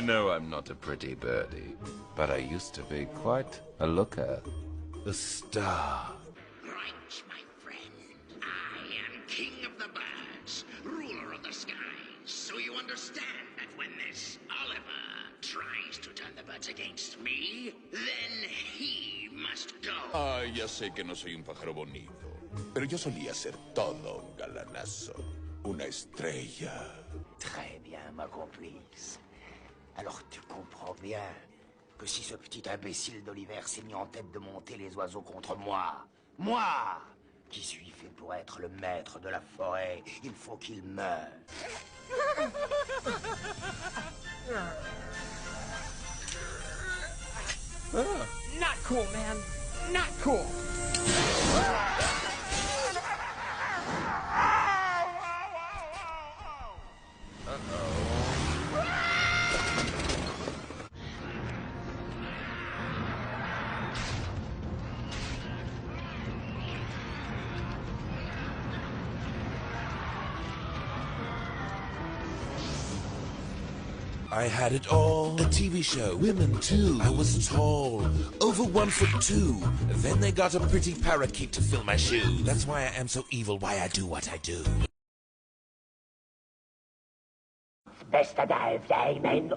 I know I'm not a pretty birdie, but I used to be quite a looker. A star. Right, my friend. I am king of the birds, ruler of the skies. So you understand that when this Oliver tries to turn the birds against me, then he must go. Ah, ya sé que no soy un pájaro bonito, pero yo solía ser todo un galanazo. Una estrella. Très bien, ma complice. Alors tu comprends bien que si ce petit imbécile d'Oliver s'est mis en tête de monter les oiseaux contre moi, qui suis fait pour être le maître de la forêt, il faut qu'il meure. Not cool, man. Not cool. I had it all. A TV show, women too. I was tall, over 1'2". Then they got a pretty parakeet to fill my shoes. That's why I am so evil, why I do what I do. Bästa där, jag men